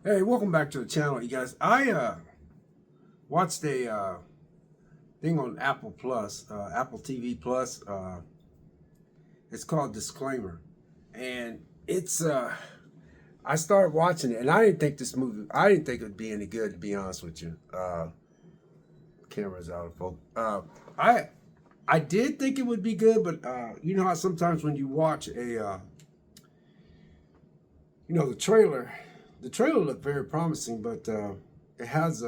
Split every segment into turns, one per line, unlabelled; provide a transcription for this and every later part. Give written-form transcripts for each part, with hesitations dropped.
Hey, welcome back to the channel, you guys. I watched a thing on Apple Plus, Apple TV Plus. It's called Disclaimer, and it's I started watching it, and I didn't think this movie. I didn't think it would be any good, to be honest with you. Camera's out of focus. I did think it would be good, but you know how sometimes when you watch a the trailer. The trailer looked very promising, but it has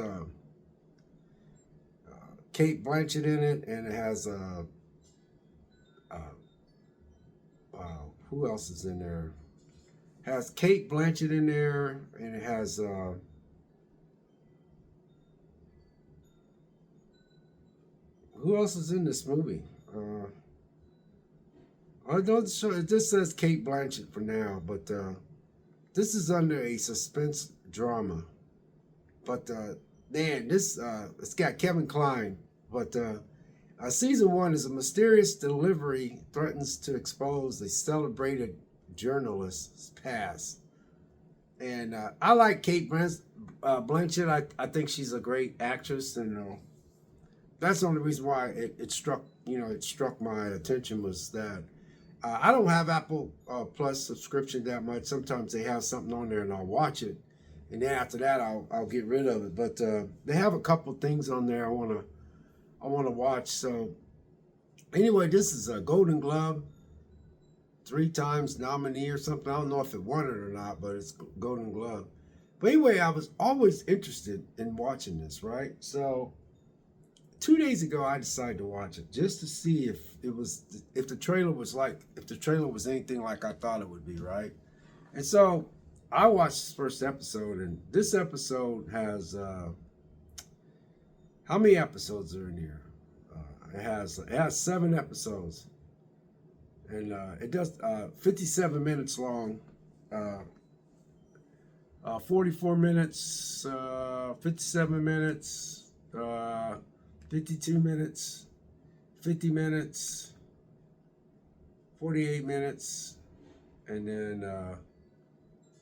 Kate Blanchett in it, and it has uh, who else is in there? It has Kate Blanchett in there, and it has who else is in this movie? I don't show. It just says Kate Blanchett for now, but this is under a suspense drama. But man, this it's got Kevin Kline. But season one is a mysterious delivery threatens to expose a celebrated journalist's past. And I like Kate Blanchett. I think she's a great actress, and that's the only reason why it struck it struck my attention was that I don't have Apple Plus subscription that much. Sometimes they have something on there and I'll watch it, and then after that I'll get rid of it. But they have a couple things on there I wanna watch. So anyway, this is a Golden Globe, 3 times nominee or something. I don't know if it won it or not, but it's Golden Globe. But anyway, I was always interested in watching this, right? So 2 days ago, I decided to watch it just to see if the trailer was anything like I thought it would be, right? And so I watched this first episode, and this episode has how many episodes are in here? It has 7 episodes, and it does 57 minutes long, 44 minutes, 57 minutes. 52 minutes, 50 minutes, 48 minutes, and then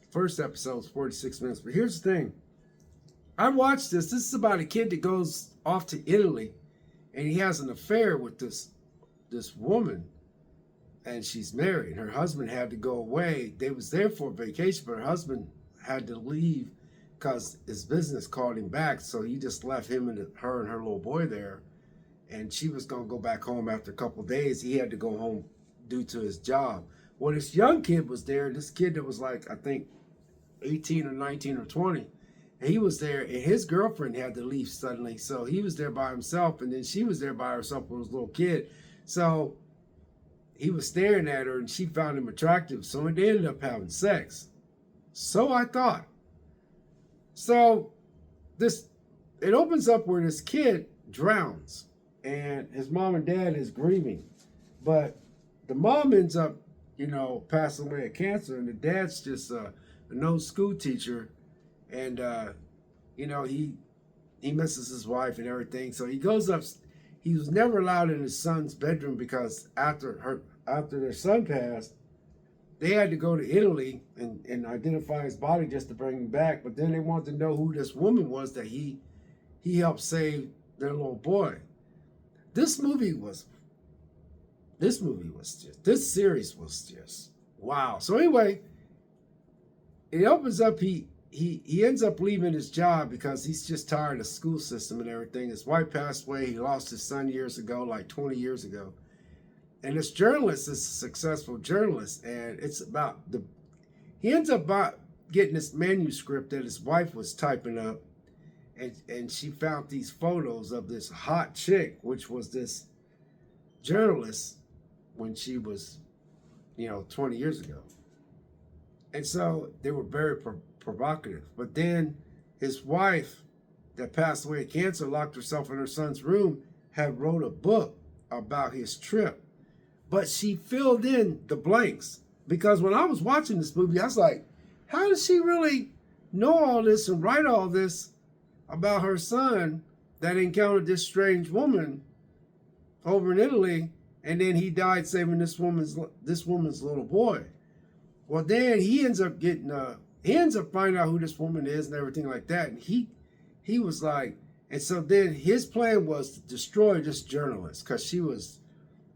first episode is 46 minutes. But here's the thing. I watched this. This is about a kid that goes off to Italy, and he has an affair with this woman, and she's married. Her husband had to go away. They was there for a vacation, but her husband had to leave because his business called him back, so he just left her and her little boy there, and she was going to go back home after a couple of days. He had to go home due to his job. Well, this young kid was there, this kid that was like, I think 18 or 19 or 20, and he was there, and his girlfriend had to leave suddenly, so he was there by himself, and then she was there by herself with his little kid. So he was staring at her, and she found him attractive, so they ended up having sex. So I thought. So it opens up where this kid drowns, and his mom and dad is grieving, but the mom ends up, passing away of cancer, and the dad's just an old school teacher, and he misses his wife and everything. So he goes up. He was never allowed in his son's bedroom because after their son passed, they had to go to Italy and identify his body just to bring him back. But then they wanted to know who this woman was that he helped save their little boy. This series was just wow. So anyway, it opens up. He ends up leaving his job because he's just tired of the school system and everything. His wife passed away. He lost his son years ago, like 20 years ago. And this journalist is a successful journalist, and he ends up getting this manuscript that his wife was typing up, and she found these photos of this hot chick, which was this journalist when she was, 20 years ago. And so they were very provocative. But then his wife that passed away of cancer locked herself in her son's room, had wrote a book about his trip. But she filled in the blanks, because when I was watching this movie, I was like, how does she really know all this and write all this about her son that encountered this strange woman over in Italy, and then he saving this woman's little boy? Well, then he ends up getting he ends up finding out who this woman is and everything like that. And he was like, and so then his plan was to destroy this journalist because she was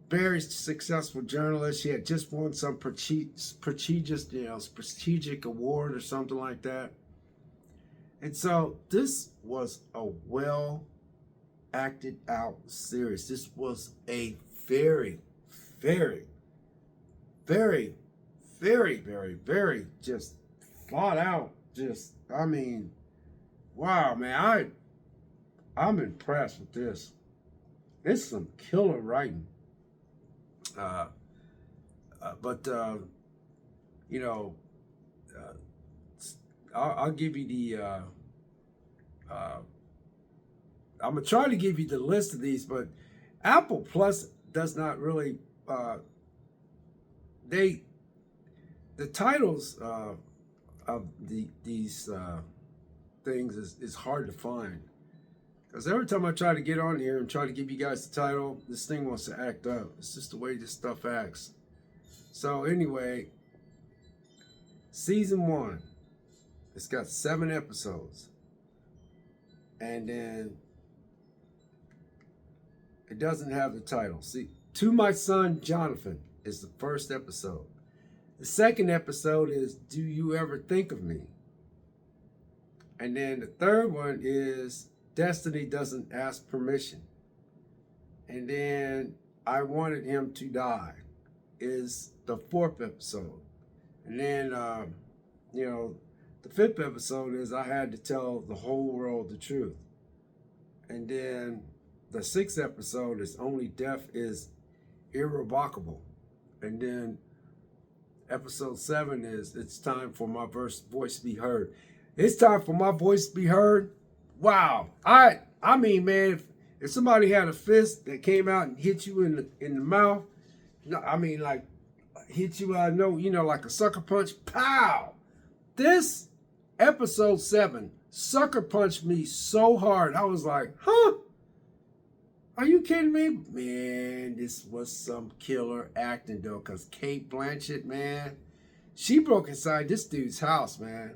very successful journalist. She had just won some prestigious, strategic award or something like that. And so this was a well acted out series. This was a very, very, very, very, very, very just thought out. Just, I mean, wow, man, I'm impressed with this. It's some killer writing. But you know, I'll give you the. I'm gonna try to give you the list of these, but Apple Plus does not really. The titles of these things is hard to find. Because every time I try to get on here and try to give you guys the title, this thing wants to act up. It's just the way this stuff acts. So anyway, season 1, it's got 7 episodes. And then it doesn't have the title. See, To My Son Jonathan is the first episode. The second episode is Do You Ever Think of Me? And then the third one is Destiny Doesn't Ask Permission. And then I Wanted Him to Die is the 4th episode. And then, the 5th episode is I Had to Tell the Whole World the Truth. And then the 6th episode is Only Death is Irrevocable. And then episode 7 is It's Time for My Voice to Be Heard. It's time for my voice to be heard. Wow. I mean, man, if somebody had a fist that came out and hit you in the mouth, I mean, like, hit you, like a sucker punch, pow! This episode 7 sucker punched me so hard. I was like, huh? Are you kidding me? Man, this was some killer acting, though, because Cate Blanchett, man, she broke inside this dude's house, man.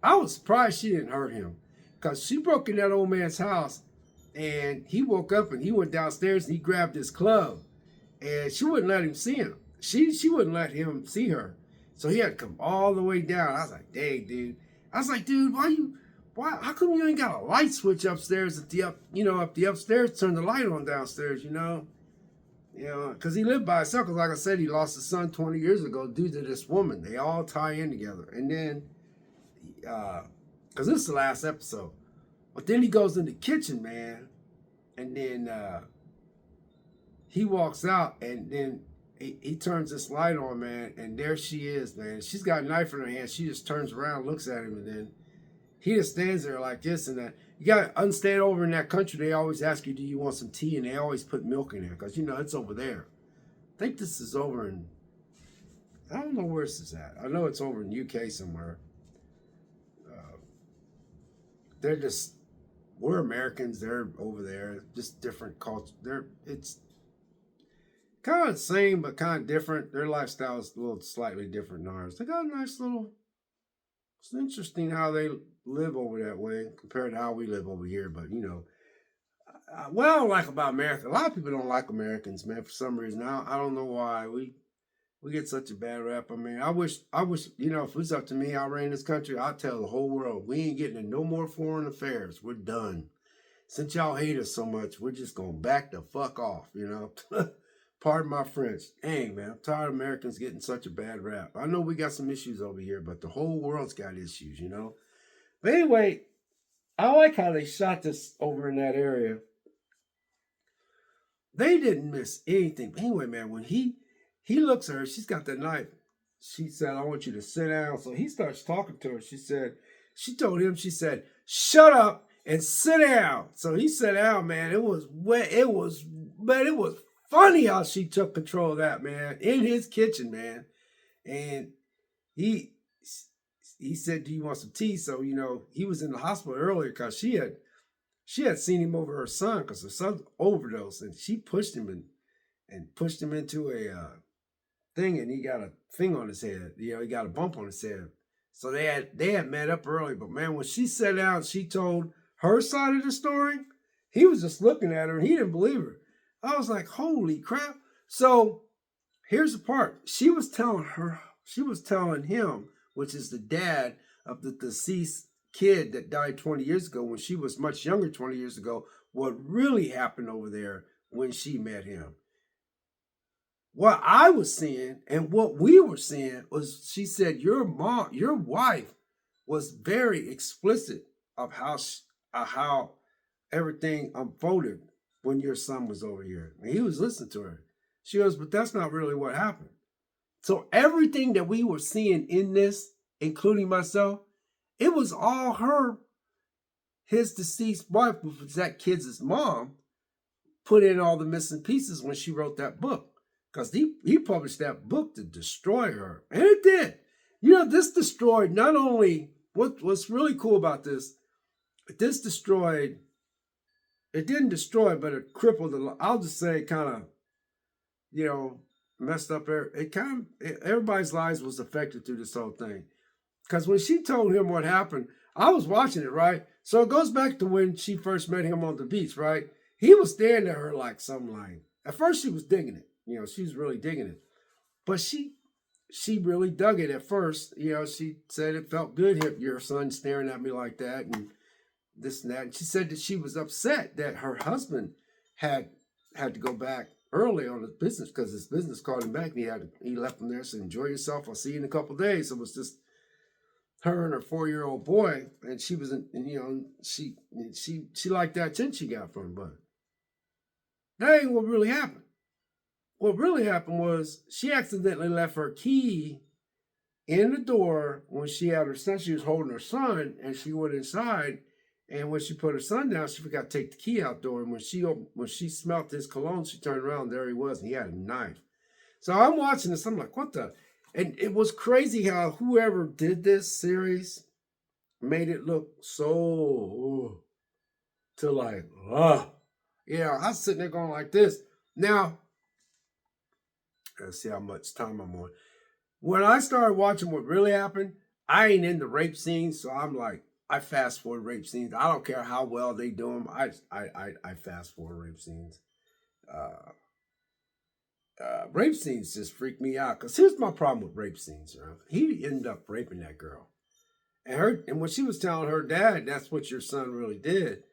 I was surprised she didn't hurt him. Because she broke in that old man's house, and he woke up and he went downstairs and he grabbed his club. And she wouldn't let him see him. She wouldn't let him see her. So he had to come all the way down. I was like, dang, dude. I was like, dude, how come you ain't got a light switch upstairs up the upstairs, turn the light on downstairs, because he lived by himself. Because like I said, he lost his son 20 years ago due to this woman. They all tie in together. And then, because this is the last episode. But then he goes in the kitchen, man. And then he walks out and then he turns this light on, man. And there she is, man. She's got a knife in her hand. She just turns around, looks at him, and then he just stands there like this and that. You got to understand, over in that country, they always ask you, do you want some tea? And they always put milk in there because, it's over there. I think this is over in, I don't know where this is at. I know it's over in UK somewhere. We're Americans. They're over there. Just different culture. It's kind of the same, but kind of different. Their lifestyle is a little slightly different than ours. They got a nice little, it's interesting how they live over that way compared to how we live over here. But, what I don't like about America, a lot of people don't like Americans, man, for some reason. I don't know why. We get such a bad rap. I mean, I wish, if it was up to me, I ran this country, I'd tell the whole world, we ain't getting in no more foreign affairs. We're done. Since y'all hate us so much, we're just going to back the fuck off, Pardon my French. Dang, man, I'm tired of Americans getting such a bad rap. I know we got some issues over here, but the whole world's got issues, But anyway, I like how they shot this over in that area. They didn't miss anything. But anyway, man, when he looks at her, she's got that knife. She said, I want you to sit down. So he starts talking to her. She told him, she said, shut up and sit down. So he sat down, man. It was funny how she took control of that, man, in his kitchen, man. And he said, do you want some tea? So, he was in the hospital earlier because she had seen him over her son because her son overdosed, and she pushed him and pushed him into a thing, and he got a thing on his head. He got a bump on his head. So they had met up early, but man, when she sat down, she told her side of the story. He was just looking at her and he didn't believe her. I was like, holy crap. So here's the part. She was telling him, which is the dad of the deceased kid that died 20 years ago when she was much younger 20 years ago, what really happened over there when she met him. What I was seeing and what we were seeing was she said your wife was very explicit of how everything unfolded when your son was over here. And he was listening to her. She goes, but that's not really what happened. So everything that we were seeing in this, including myself, it was all his deceased wife, which was that kid's mom, put in all the missing pieces when she wrote that book. Because he published that book to destroy her. And it did. This destroyed not only, what's really cool about this destroyed, it didn't destroy, but it crippled, I'll just say kind of, messed up. Everybody's lives was affected through this whole thing. Because when she told him what happened, I was watching it, right? So it goes back to when she first met him on the beach, right? He was staring at her like something like, at first she was digging it. She was really digging it. But she really dug it at first. She said it felt good, your son staring at me like that and this and that. And she said that she was upset that her husband had to go back early on his business because his business called him back. And he left him there, said, enjoy yourself. I'll see you in a couple of days. It was just her and her 4-year-old boy. And she was, she liked that attention she got from him. But that ain't what really happened. What really happened was she accidentally left her key in the door when she had her son. She was holding her son, and she went inside. And when she put her son down, she forgot to take the key out door. And when she smelled his cologne, she turned around. There he was, and he had a knife. So I'm watching this. I'm like, what the? And it was crazy how whoever did this series made it look so to like, yeah. I was sitting there going like this. Now, let's see how much time I'm on. When I started watching what really happened, I ain't into rape scenes, so I'm like, I fast forward rape scenes. I don't care how well they do them. I fast forward rape scenes. Rape scenes just freak me out. Because here's my problem with rape scenes. Right? He ended up raping that girl. And when she was telling her dad, that's what your son really did,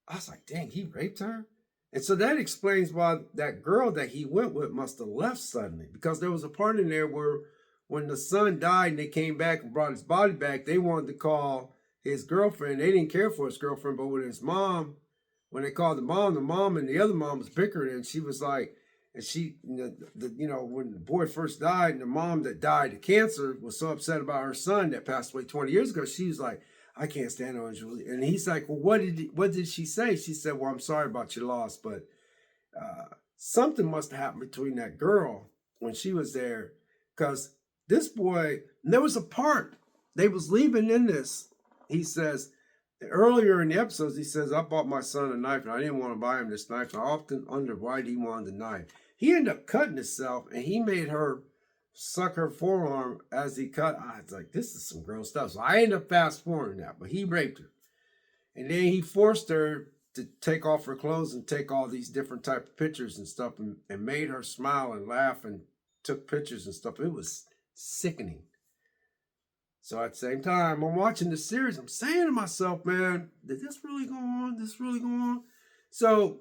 I was like, dang, he raped her? And so that explains why that girl that he went with must have left suddenly. Because there was a part in there where when the son died and they came back and brought his body back, they wanted to call his girlfriend. They didn't care for his girlfriend, but when his mom, when they called the mom and the other mom was bickering, and she was like, and she, when the boy first died, and the mom that died of cancer was so upset about her son that passed away 20 years ago, she was like, I can't stand her, Julie. And he's like, well, what did she say? She said, well, I'm sorry about your loss, but something must have happened between that girl when she was there, because this boy, there was a part, they was leaving in this. He says, earlier in the episodes, he says, I bought my son a knife, and I didn't want to buy him this knife. I often wondered why he wanted the knife. He ended up cutting himself, and he made her suck her forearm as he cut. I was like, this is some gross stuff. So I ended up fast forwarding that, but he raped her. And then he forced her to take off her clothes and take all these different type of pictures and stuff, and made her smile and laugh and took pictures and stuff. It was sickening. So at the same time, I'm watching the series. I'm saying to myself, man, did this really go on? This really go on? So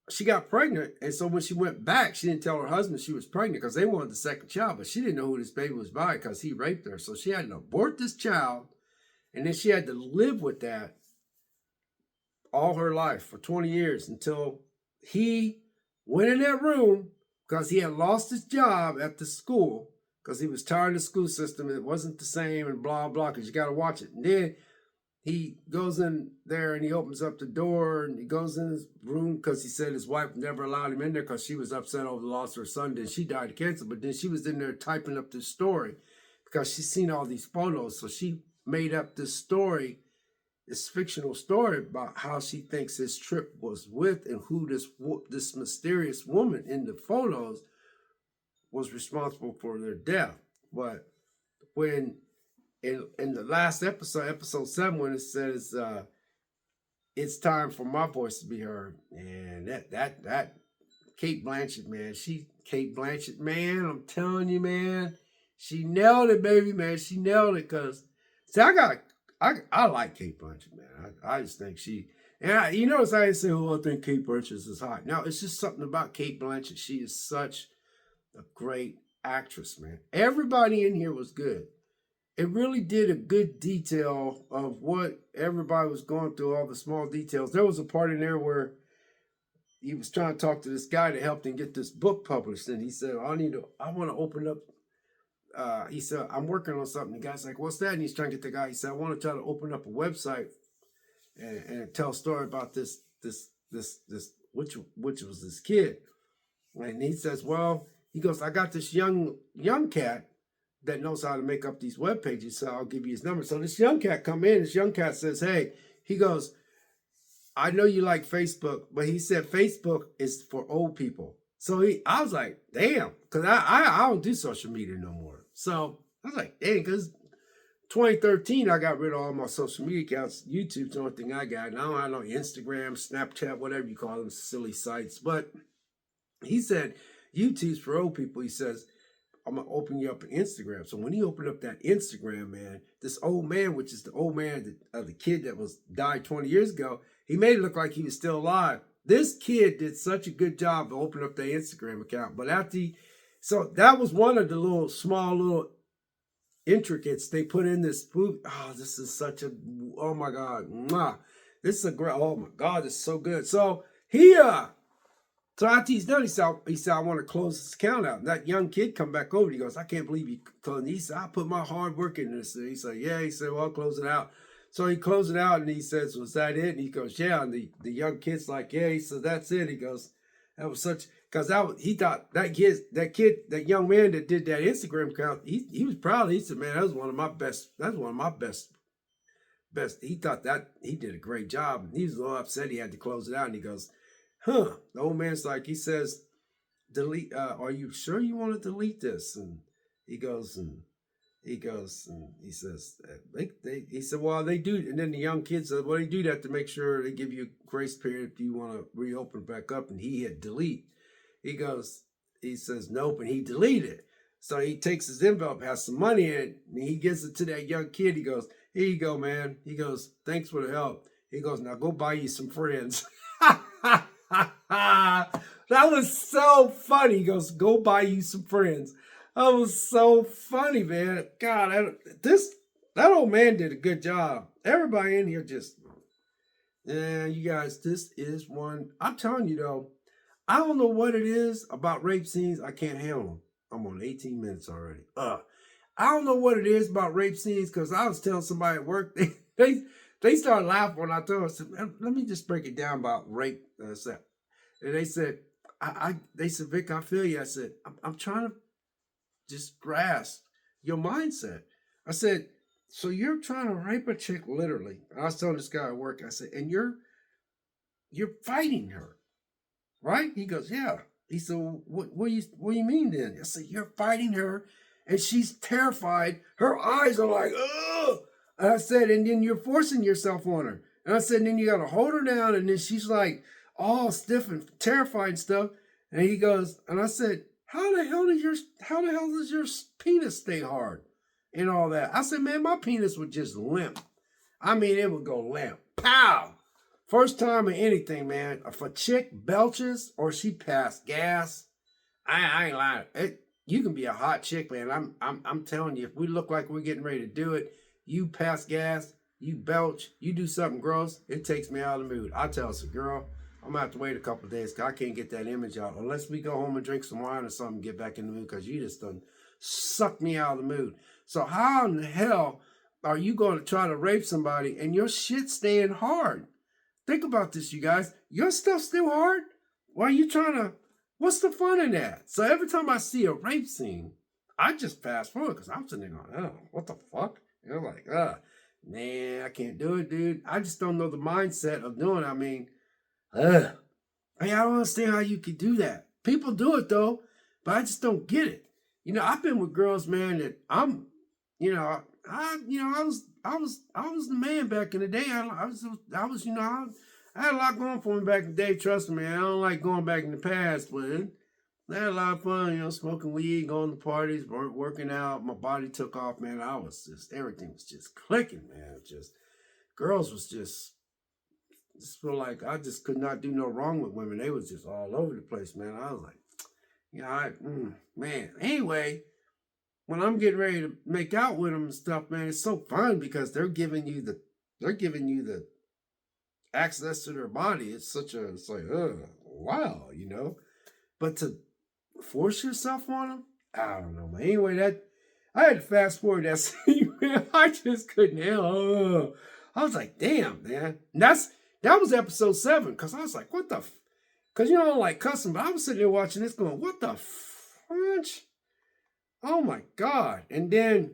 she got pregnant. And so when she went back, she didn't tell her husband she was pregnant because they wanted the second child. But she didn't know who this baby was by because he raped her. So she had to abort this child. And then she had to live with that all her life for 20 years until he went in that room because he had lost his job at the school because he was tired of the school system. It wasn't the same and blah, blah, because you got to watch it. And then he goes in there and he opens up the door and he goes in his room because he said his wife never allowed him in there because she was upset over the loss of her son. Then she died of cancer, but then she was in there typing up this story because she's seen all these photos. So she made up this story, this fictional story about how she thinks his trip was with and who this mysterious woman in the photos was responsible for their death. But when in the last episode 7, when it says it's time for my voice to be heard, and that Kate Blanchett, man, Kate Blanchett, man, I'm telling you, man, she nailed it, baby, man, she nailed it. Cause see, I like Kate Blanchett, man. I just think you notice I didn't say, oh, I think Kate Blanchett is hot. No, it's just something about Kate Blanchett. She is such a great actress, man. Everybody in here was good. It really did a good detail of what everybody was going through, all the small details. There was a part in there where he was trying to talk to this guy that helped him get this book published. And he said, I want to open up. He said, I'm working on something. The guy's like, what's that? And he's trying to get the guy. He said, I want to try to open up a website and tell a story about this, which was this kid. And he says, well, he goes, I got this young cat that knows how to make up these web pages, so I'll give you his number. So this young cat come in, this young cat says, hey, he goes, I know you like Facebook, but he said Facebook is for old people. So I was like, damn, because I don't do social media no more. So I was like, dang, because 2013, I got rid of all my social media accounts. YouTube's the only thing I got. And I don't have no Instagram, Snapchat, whatever you call them, silly sites. But he said, YouTube's for old people. He says, I'm going to open you up an Instagram. So when he opened up that Instagram, man, this old man, which is the old man of the kid that died 20 years ago, he made it look like he was still alive. This kid did such a good job to open up their Instagram account. But so that was one of the small little intricates they put in this food. Oh, this is such a, oh my God. Mwah. This is a great, oh my God, this is so good. So so after he's done, he said, I want to close this account out. And that young kid come back over. He goes, I can't believe you closed. He said, I put my hard work in this. He said, yeah. He said, well, I'll close it out. So he closed it out and he says, was that it? And he goes, yeah. And the young kid's like, yeah. He said, that's it. He goes, that was such, because he thought that young man that did that Instagram account, he was proud. He said, man, that was one of my best. He thought that he did a great job. And he was a little upset he had to close it out. And he goes, the old man's like, he says, delete, are you sure you want to delete this? And he says, he said, well, they do. And then the young kid said, well, they do that to make sure they give you a grace period if you want to reopen back up. And he hit delete. He says, nope. And he deleted it. So he takes his envelope, has some money in it, and he gives it to that young kid. He goes, here you go, man. He goes, thanks for the help. He goes, now go buy you some friends. That was so funny. He goes, go buy you some friends. That was so funny, man. God, that old man did a good job. Everybody in here you guys, this is one. I'm telling you though, I don't know what it is about rape scenes. I can't handle them. I'm on 18 minutes already. I don't know what it is about rape scenes, because I was telling somebody at work, they started laughing when I told them, let me just break it down about rape. And they said, they said, Vic, I feel you. I said, I'm trying to just grasp your mindset. I said, so you're trying to rape a chick literally. I was telling this guy at work, I said, and you're fighting her, right? He goes, yeah. He said, well, what do you mean then? I said, you're fighting her and she's terrified. Her eyes are like, ugh. And I said, and then you're forcing yourself on her. And I said, and then you got to hold her down. And then she's like all stiff and terrified and stuff. And he goes, and I said, how the hell does your penis stay hard and all that? I said, man, my penis would just limp. I mean, it would go limp. Pow! First time in anything, man. If a chick belches or she passed gas, I ain't lying. You can be a hot chick, man. I'm telling you, if we look like we're getting ready to do it, you pass gas, you belch, you do something gross, it takes me out of the mood. I tell us, girl, I'm going to have to wait a couple of days because I can't get that image out unless we go home and drink some wine or something and get back in the mood, because you just done sucked me out of the mood. So how in the hell are you going to try to rape somebody and your shit's staying hard? Think about this, you guys. Your stuff's still hard? Why are you trying to... What's the fun in that? So every time I see a rape scene, I just fast forward because I'm sitting there going, oh, what the fuck? And I'm like, man, I can't do it, dude. I just don't know the mindset of doing it. I mean, I don't understand how you could do that. People do it, though, but I just don't get it. You know, I've been with girls, man, that I was the man back in the day. I was, I had a lot going for me back in the day. Trust me, I don't like going back in the past, but I had a lot of fun, smoking weed, going to parties, working out. My body took off, man. Everything was just clicking, man. Just girls was just feel like I just could not do no wrong with women. They was just all over the place, man. I was like, man. Anyway, when I'm getting ready to make out with them and stuff, man, it's so fun because they're giving you the access to their body. It's like, wow, But to force yourself on them, I don't know, man. Anyway, I had to fast forward that scene, man. I just couldn't handle. I was like, damn, man. And that was episode 7, because I was like, what the? Because I don't like cussing, but I was sitting there watching this, going, what the French? Oh my God! And then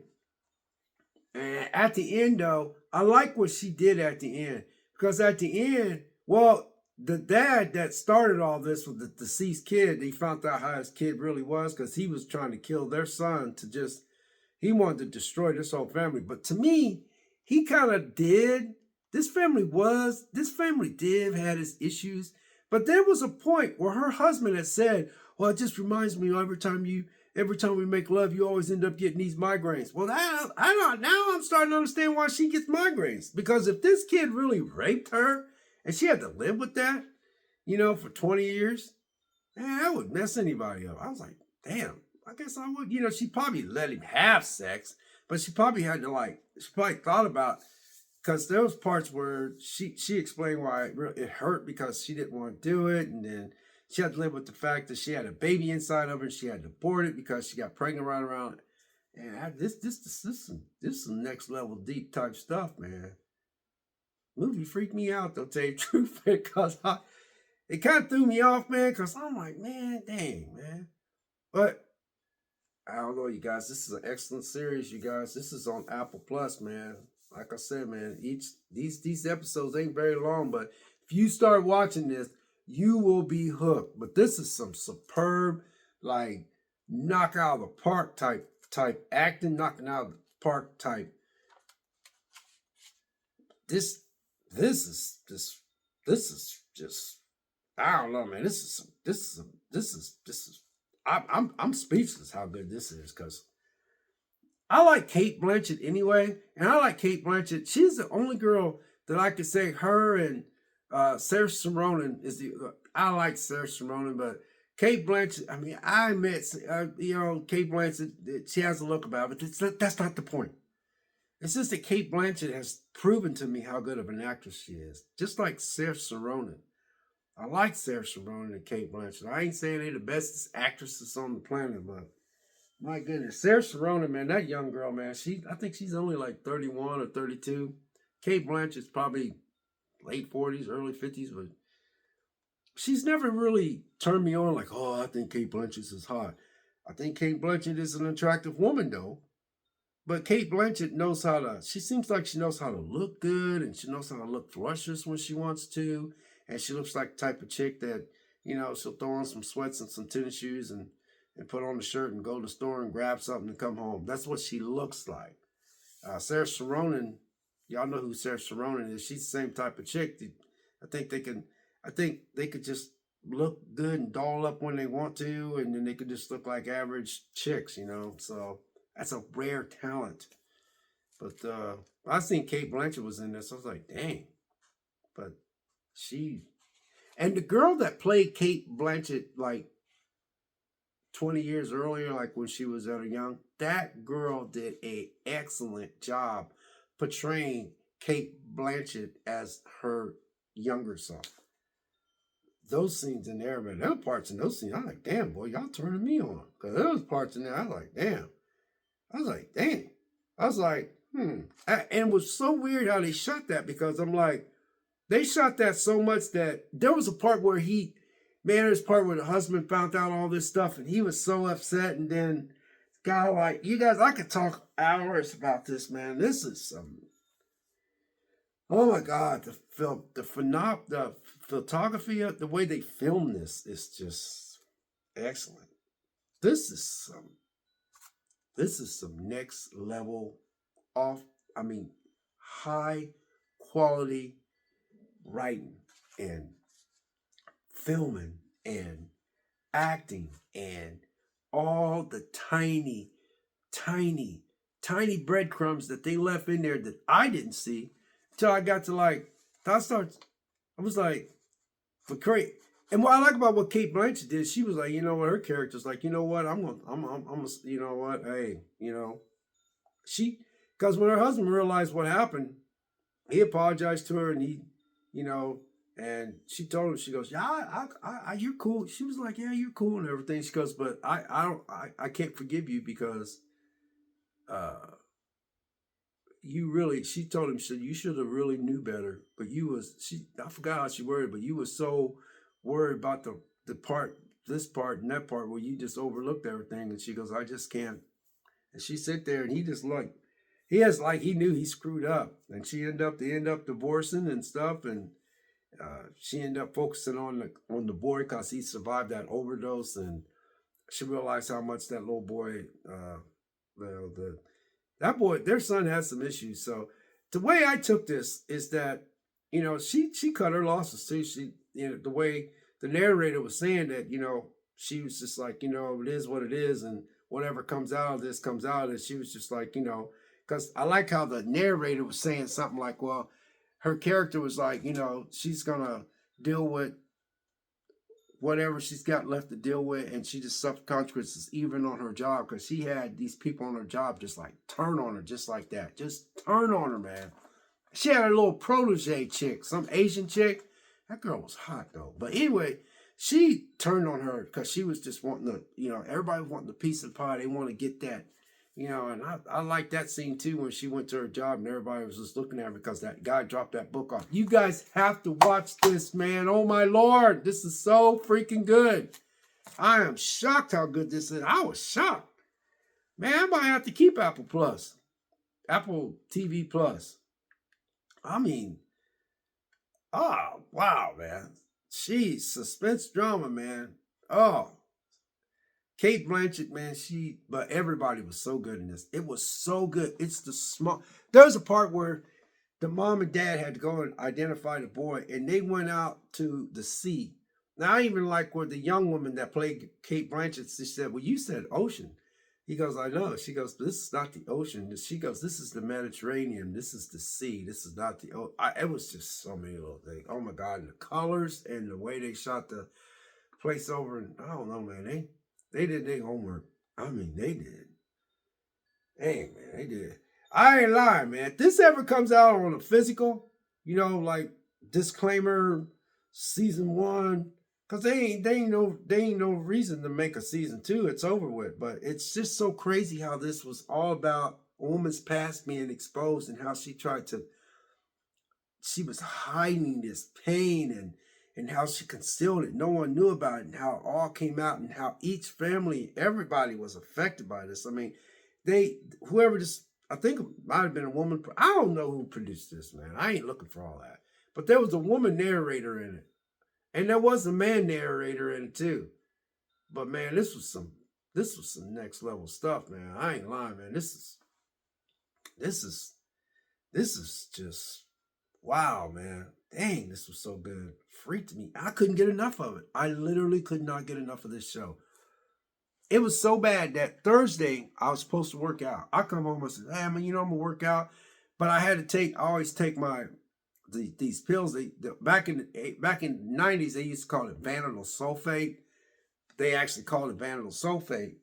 at the end, though, I like what she did at the end, because at the end, well, the dad that started all this with the deceased kid, he found out how his kid really was, because he was trying to kill their son he wanted to destroy this whole family. But to me, he kind of did. This family did had its issues, but there was a point where her husband had said, well, it just reminds me every time we make love, you always end up getting these migraines. Well, now I'm starting to understand why she gets migraines. Because if this kid really raped her and she had to live with that, for 20 years, man, that would mess anybody up. I was like, damn, I guess I would. She probably let him have sex, but she probably had to she probably thought about, because there was parts where she explained why it hurt, because she didn't want to do it, and then she had to live with the fact that she had a baby inside of her and she had to abort it because she got pregnant right around. And this is some next level deep type stuff, man. Movie freaked me out, though, tell you the truth, because it kind of threw me off, man, because I'm like, man, dang, man. But I don't know, you guys. This is an excellent series, you guys. This is on Apple Plus, man. Like I said, man, these episodes ain't very long, but if you start watching this, you will be hooked. But this is some superb, knock out of the park type acting, knocking out of the park type. This is just, I don't know, man. I'm speechless how good this is, because I like Cate Blanchett anyway, and I like Cate Blanchett. She's the only girl that I could say her and Saoirse Ronan is I like Saoirse Ronan, but Cate Blanchett, I mean, I admit, Cate Blanchett, she has a look about it, but that's not the point. It's just that Cate Blanchett has proven to me how good of an actress she is, just like Saoirse Ronan. I like Saoirse Ronan and Cate Blanchett. I ain't saying they're the best actresses on the planet, but my goodness, Saoirse Ronan, man, that young girl, man, I think she's only like 31 or 32. Cate Blanchett's probably late 40s, early 50s, but she's never really turned me on like, oh, I think Cate Blanchett is hot. I think Cate Blanchett is an attractive woman, though. But Cate Blanchett she seems like she knows how to look good, and she knows how to look voluptuous when she wants to. And she looks like the type of chick that, she'll throw on some sweats and some tennis shoes and put on a shirt and go to the store and grab something and come home. That's what she looks like. Saoirse Ronan, y'all know who Saoirse Ronan is. She's the same type of chick. I think they could just look good and doll up when they want to, and then they could just look like average chicks, So that's a rare talent. But I seen Cate Blanchett was in this. I was like, dang. But and the girl that played Cate Blanchett 20 years earlier, when she was young, that girl did an excellent job portraying Cate Blanchett as her younger self. Those scenes in there, man, there were parts in those scenes, I was like, damn, boy, y'all turning me on. Because there was parts in there, I was like, damn. I was like, dang. I was like, And it was so weird how they shot that, because I'm like, they shot that so much that there was a part where there's a part where the husband found out all this stuff and he was so upset. And then guy, you guys, I could talk hours about this, man. This is oh my God, the photography, the way they film this is just excellent. This is This is some next level off, I mean, high quality writing and filming and acting and all the tiny, tiny breadcrumbs that they left in there that I didn't see until I got to like, I was like, for great. And what I like about what Kate Blanchett did, she was like, you know what, her character's like, you know what, you know what, hey, you know, she, because when her husband realized what happened, he apologized to her and he, you know, and she told him, she goes, yeah, you're cool. She was like, yeah, you're cool and everything. She goes, but I can't forgive you because, uh, you really, she told him, she said, you should have really knew better, but I forgot how she worded, but you were so worried about the part, this part and that part where you just overlooked everything. And she goes, I just can't. And she sit there and he just like, he knew he screwed up and they end up divorcing and stuff. And she ended up focusing on the boy because he survived that overdose. And she realized how much that little boy, that boy, their son has some issues. So the way I took this is that, you know, she cut her losses too. She, you know, the way the narrator was saying that, you know, she was just like, you know, it is what it is, and whatever comes out of this comes out. And she was just like, you know, because I like how the narrator was saying something like, well, her character was like, you know, she's gonna deal with whatever she's got left to deal with, and she just suffered consequences even on her job because she had these people on her job just like turn on her just like that, just turn on her, man. She had a little protege chick, some Asian chick. That girl was hot though. But anyway, she turned on her because she was just wanting to, you know, everybody wanting the piece of the pie. They want to get that, you know, and I like that scene too when she went to her job and everybody was just looking at her because that guy dropped that book off. You guys have to watch this, man. Oh my Lord, this is so freaking good. I am shocked how good this is. I was shocked. Man, I might have to keep Apple Plus, Apple TV Plus. I mean, oh, wow, man. Jeez, suspense drama, man. Oh, Kate Blanchett, man, but everybody was so good in this. It was so good. It's the small. There's a part where the mom and dad had to go and identify the boy, and they went out to the sea. Now, I even like where the young woman that played Kate Blanchett, she said, well, you said ocean. He goes, I know. She goes, this is not the ocean. She goes, this is the Mediterranean. This is the sea. This is not the ocean. It was just so many little things. Oh, my God. And the colors and the way they shot the place over. And I don't know, man. They did their homework. I mean, they did. Hey, man, they did. I ain't lying, man. If this ever comes out on a physical, you know, like disclaimer, season 1, because they ain't no reason to make a season 2. It's over with. But it's just so crazy how this was all about a woman's past being exposed and how she was hiding this pain and how she concealed it. No one knew about it and how it all came out and how each family, everybody was affected by this. I mean, I think it might have been a woman. I don't know who produced this, man. I ain't looking for all that. But there was a woman narrator in it. And there was a man narrator in it too. But man, this was some next level stuff, man. I ain't lying, man. This is just wow, man. Dang, this was so good. Freaked me. I couldn't get enough of it. I literally could not get enough of this show. It was so bad that Thursday I was supposed to work out. I come home and said, hey, man, you know I'm gonna work out. But I always take these pills. Back in the 90s, they used to call it vanadyl sulfate. They actually called it vanadyl sulfate.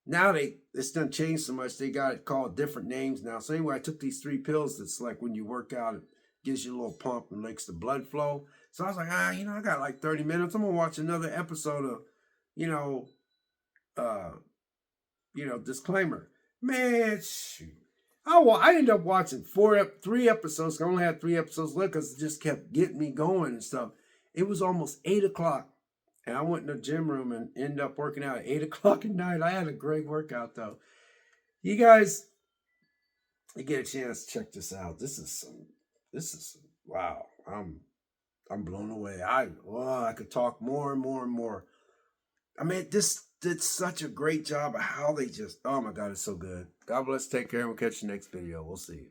Now it's done changed so much. They got it called different names now. So anyway, I took these 3 pills. That's like when you work out, it gives you a little pump and makes the blood flow. So I was like, you know, I got like 30 minutes. I'm gonna watch another episode of, you know, disclaimer. Man, shoot. I ended up watching 3 episodes. I only had 3 episodes left because it just kept getting me going and stuff. It was almost 8 o'clock. And I went in the gym room and ended up working out at 8 o'clock at night. I had a great workout though. You guys, you get a chance to check this out. This is wow. I'm blown away. I could talk more and more and more. I mean, this did such a great job of how they just, oh my God, it's so good. God bless. Take care. And we'll catch you next video. We'll see you.